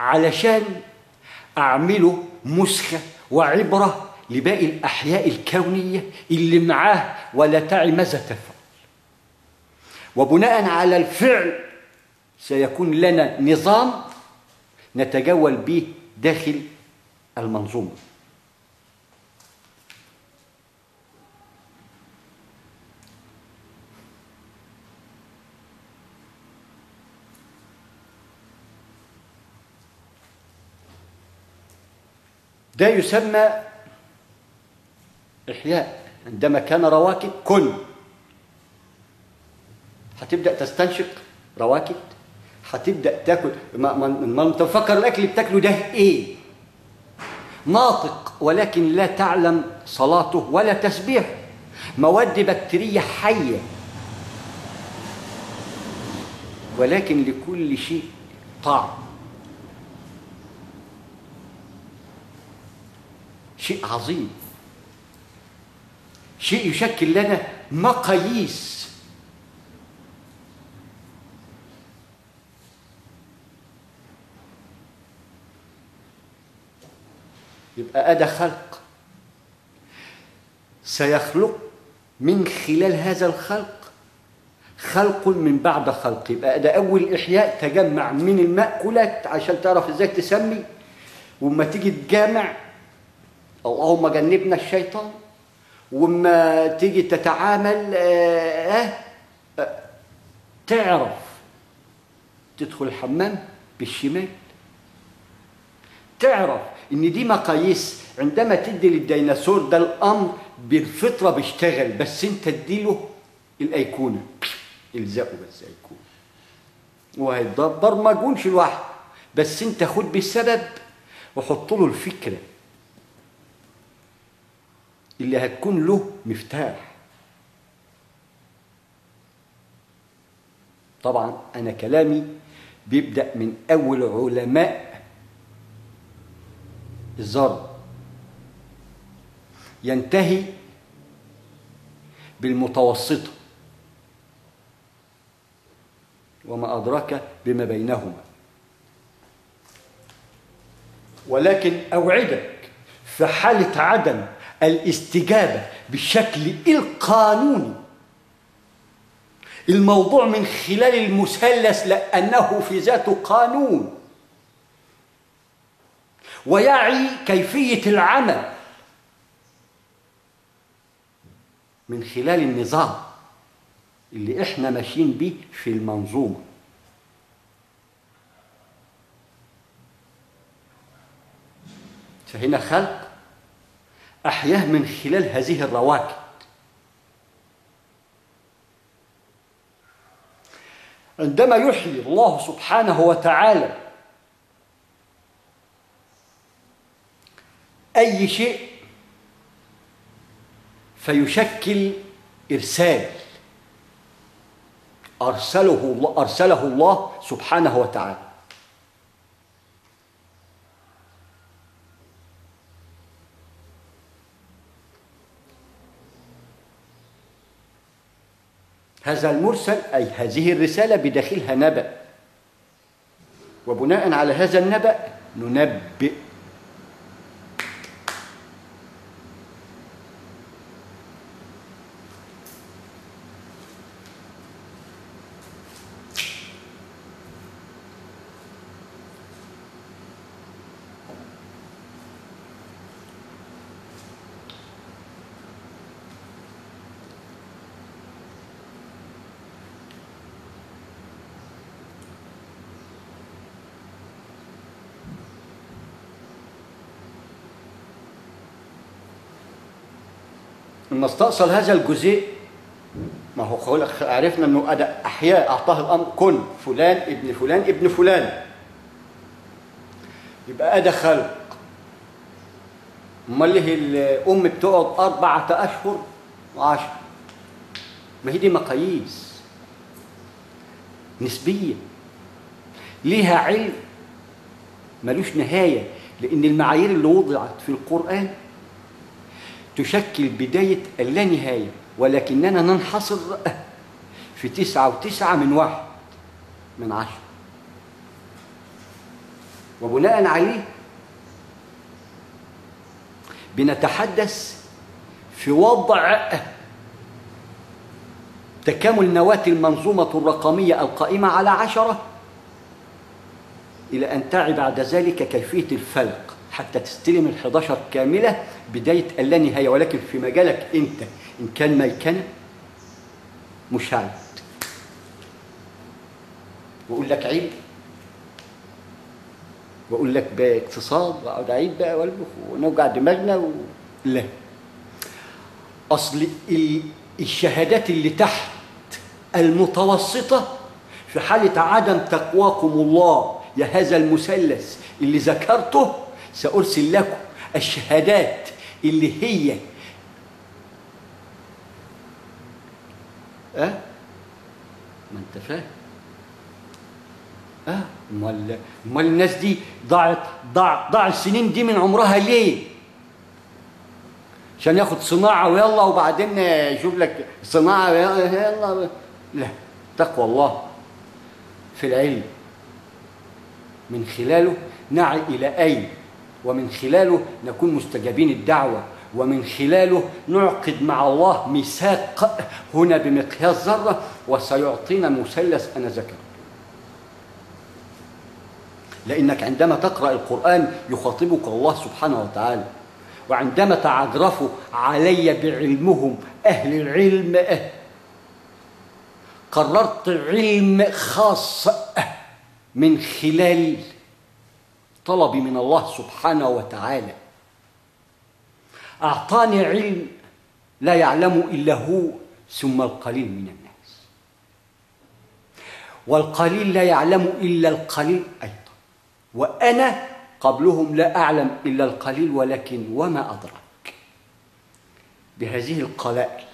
علشان أعمله مسخة وعبرة لباقي الأحياء الكونية اللي معاه ولا تعي ماذا تفعل. وبناء على الفعل سيكون لنا نظام نتجول به داخل المنظومة. ده يسمى إحياء. عندما كان رواكد كن، هتبدأ تستنشق رواكد، هتبدأ تاكل. ما انت مفكر الأكل اللي بتاكله ده إيه؟ ناطق ولكن لا تعلم صلاته ولا تسبيحه. مواد بكتيرية حية، ولكن لكل شيء طعم. شيء عظيم، شيء يشكل لنا مقاييس. يبقى أدى خلق، سيخلق من خلال هذا الخلق خلق من بعد خلق. يبقى ده أول إحياء، تجمع من المأكولات عشان تعرف إزاي تسمي، وما تيجي تجامع اللهم جنبنا الشيطان، وما تيجي تتعامل تعرف تدخل الحمام بالشمال. تعرف ان دي مقاييس. عندما تدي للديناصور ده الامر بالفطره بيشتغل، بس انت تديله الايقونه، الزقه بس ايقونه وهيتدبر ما جونش لوحده، بس انت خد بالسبب وحط له الفكره اللي هتكون له مفتاح. طبعا أنا كلامي بيبدأ من أول علماء الذرة ينتهي بالمتوسطة، وما أدراك بما بينهما. ولكن أوعدك في حالة عدم الاستجابة بالشكل القانوني الموضوع من خلال المثلث، لأنه في ذاته قانون ويعي كيفية العمل من خلال النظام اللي احنا ماشيين بيه في المنظومة. فهنا خلق أحياه من خلال هذه الرواكد. عندما يحيي الله سبحانه وتعالى أي شيء فيشكل إرسال أرسله الله سبحانه وتعالى. هذا المرسل أي هذه الرسالة بداخلها نبأ، وبناء على هذا النبأ ننبئ. لما استأصل هذا الجزء، ما هو عرفنا انه احياء اعطاه الامر كن فلان ابن فلان ابن فلان، يبقى ادى خلق. امال ليه الام بتقعد 4 أشهر و10؟ ما هي دي مقاييس نسبيه ليها علم ملوش نهايه، لان المعايير اللي وضعت في القرآن تشكل بداية اللانهاية، ولكننا ننحصر في 9 و9 من 1 من 10. وبناء عليه بنتحدث في وضع تكامل نواة المنظومة الرقمية القائمة على 10 إلى أن تعي بعد ذلك كيفية الفلق حتى تستلم ال11 كاملة بداية اللانهاية، ولكن في مجالك أنت إن كان ميكنة مشاهد وأقول لك علم وأقول لك باقتصاد وأقعد أعيد بقى ونوجع دماغنا لا، أصل الشهادات اللي تحت المتوسطة في حالة عدم تقواكم الله يا هذا المثلث اللي ذكرته سأرسل لكم الشهادات اللي هي ما انت فاهم. امال الناس دي ضاع السنين دي من عمرها ليه؟ عشان ياخد صناعة ويلا وبعدين يشوف لك صناعة يلا. لا، تقوى الله في العلم من خلاله نعي إلى أين، ومن خلاله نكون مستجابين الدعوة، ومن خلاله نعقد مع الله ميثاق هنا بمقياس ذرة وسيعطينا مثلث أنا ذكر. لأنك عندما تقرأ القرآن يخاطبك الله سبحانه وتعالى، وعندما تعرفوا علي بعلمهم أهل العلم قررت علم خاص من خلال طلبي من الله سبحانه وتعالى. أعطاني علم لا يعلم إلا هو ثم القليل من الناس، والقليل لا يعلم إلا القليل أيضا، وأنا قبلهم لا أعلم إلا القليل، ولكن وما أدرك بهذه القلائل.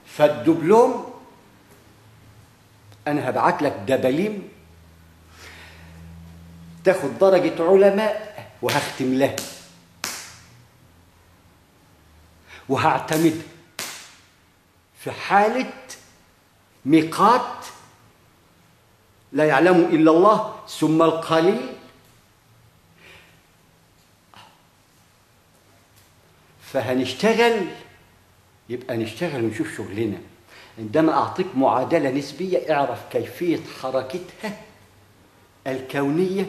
فالدبلوم أنا هبعت لك دباليم تاخد درجة علماء وهختم لها وهعتمد في حالة ميقات لا يعلم إلا الله ثم القليل. فهنشتغل، يبقى نشتغل ونشوف شغلنا. عندما أعطيك معادلة نسبية اعرف كيفية حركتها الكونية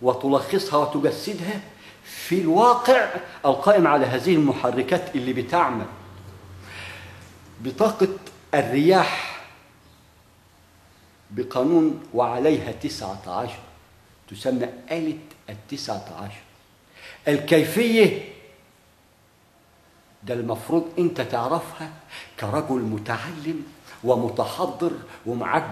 وتلخصها وتجسدها في الواقع القائم على هذه المحركات اللي بتعمل. بطاقة الرياح بقانون وعليها 19 تسمى آلة 19. الكيفية ده المفروض انت تعرفها كرجل متعلم ومتحضر ومعاك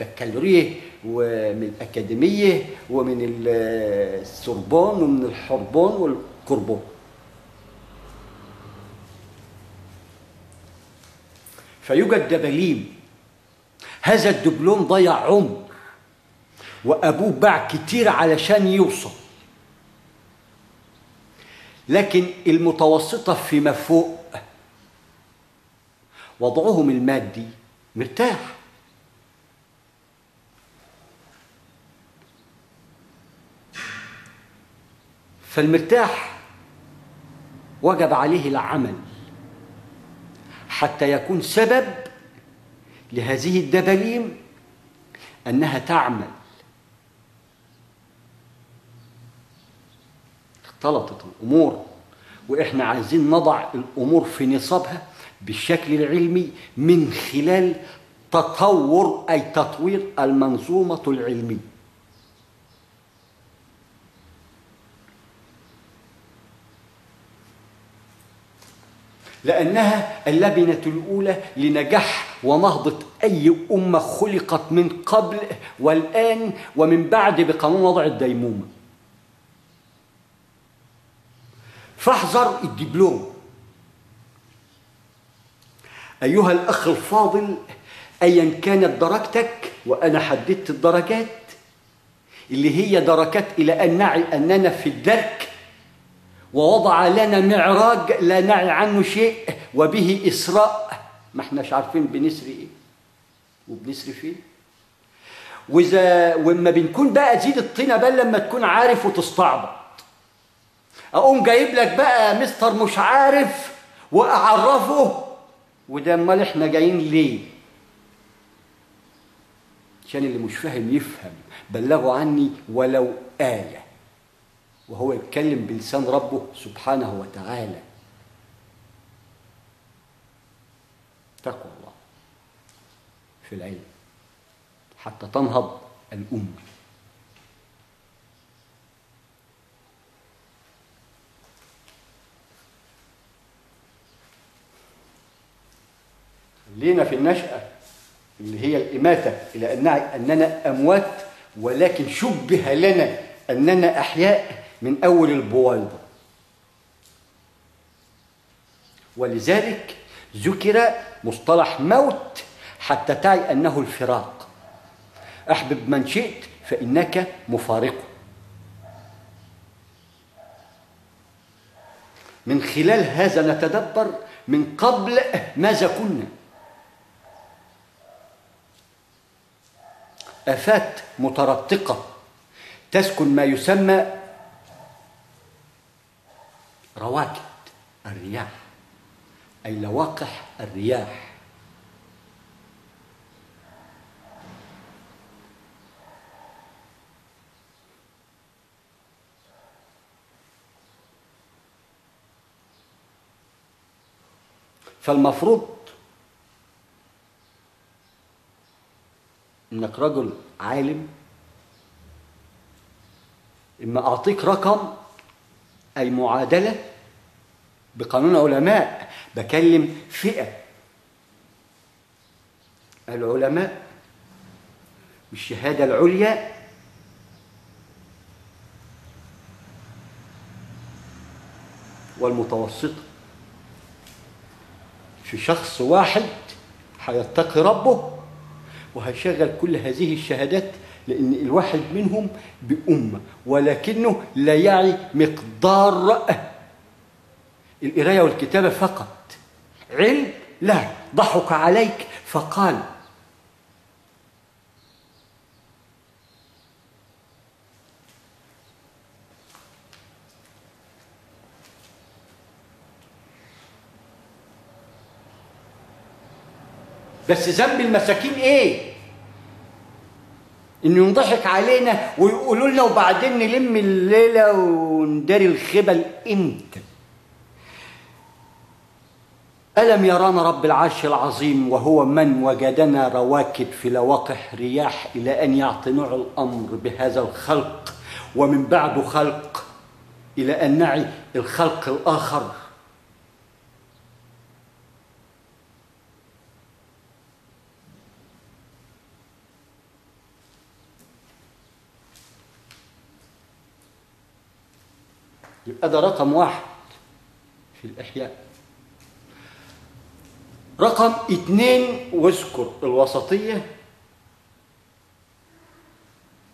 بكالوريا ومن الأكاديمية ومن السوربون ومن الحربون والقربون. فيوجد دباليم هذا الدبلوم ضيع عمر وأبوه باع كتير علشان يوصل، لكن المتوسطة فيما فوق وضعهم المادي مرتاح. فالمرتاح وجب عليه العمل حتى يكون سبب لهذه الدباليم أنها تعمل. اختلطت الأمور وإحنا عايزين نضع الأمور في نصابها بالشكل العلمي من خلال تطور أي تطوير المنظومة العلمية. لأنها اللبنة الأولى لنجاح ونهضة أي أمة خلقت من قبل والآن ومن بعد بقانون وضع الديمومة. فاحذر الدبلوم أيها الأخ الفاضل أيا كانت درجتك، وأنا حددت الدرجات اللي هي دركات إلى أن نعي أننا في الدرك، ووضع لنا معراج لا نعي عنه شيء وبه إسراء ما احناش عارفين بنسري إيه وبنسري فين. وإما بنكون بقى زيد الطينة بل لما تكون عارف وتستعبط، أقوم جايب لك بقى مستر مش عارف وأعرفه، وده أمال إحنا جايين ليه؟ عشان اللي مش فاهم يفهم. بلغوا عني ولو آية، وهو يتكلم بلسان ربه سبحانه وتعالى. تقوى الله في العلم حتى تنهض الأمة. خلينا في النشأة اللي هي الإماتة، إلى أننا أموات، ولكن شبه لنا أننا أحياء من أول البويضة. ولذلك ذكر مصطلح موت حتى تعي أنه الفراق. أحبب من شئت فإنك مفارقه. من خلال هذا نتدبر من قبل ماذا كنا. آفات مترتقة تسكن ما يسمى رواكد الرياح، أي لواقح الرياح. فالمفروض إنك رجل عالم، إما أعطيك رقم أي معادلة بقانون علماء، بكلم فئة العلماء بالشهادة العليا والمتوسطة، في شخص واحد هيتقي ربه وهيشغل كل هذه الشهادات، لأن الواحد منهم بأمة، ولكنه لا يعي مقدار القراية والكتابة فقط. علم لا، ضحك عليك فقال. بس ذنب المساكين ايه؟ انه ينضحك علينا ويقولوا لنا وبعدين نلم الليله ونداري الخبل امتى؟ ألم يرانا رب العرش العظيم وهو من وجدنا رواكد في لواقح رياح إلى أن يعطي نوع الأمر بهذا الخلق، ومن بعد خلق إلى أن نعي الخلق الآخر. يبقى ده رقم واحد في الإحياء. رقم 2، واذكر الوسطية،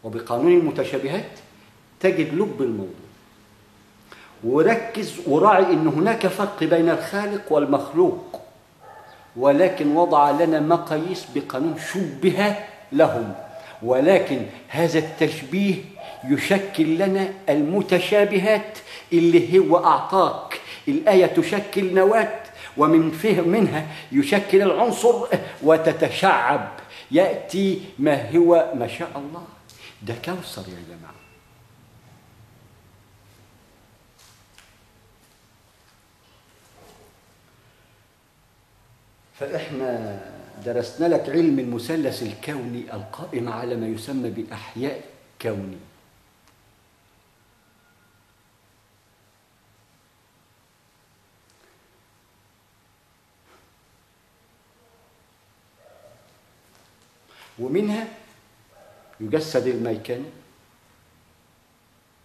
وبقانون المتشابهات تجد لب الموضوع، وركز وراعي أن هناك فرق بين الخالق والمخلوق، ولكن وضع لنا مقاييس بقانون شبه لهم، ولكن هذا التشبيه يشكل لنا المتشابهات اللي هو أعطاك الآية تشكل نواة، ومن فهم منها يشكل العنصر وتتشعب يأتي ما هو ما شاء الله. ده كوثر يا جماعة. فإحنا درسنا لك علم المثلث الكوني القائم على ما يسمى بأحياء كوني. ومنها يجسد الميكنة،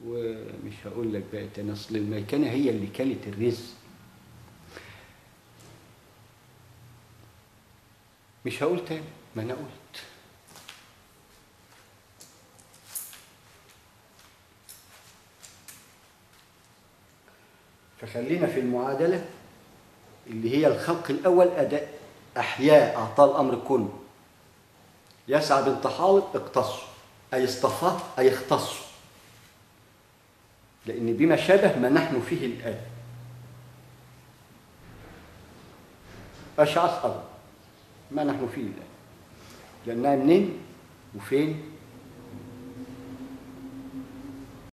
ومش هقول لك بقى تاني، اصل الميكنة هي اللي كلت الرزق. مش هقول تاني، ما انا قلت. فخلينا في المعادلة اللي هي الخلق الأول، أداء أحياء أعطى الأمر كن، يسعى بنت حائط اقتصوا، أي اصطفاه أي اختصوا، لأن بما شابه ما نحن فيه الآن. أشعث أرض ما نحن فيه الآن، لأنها منين وفين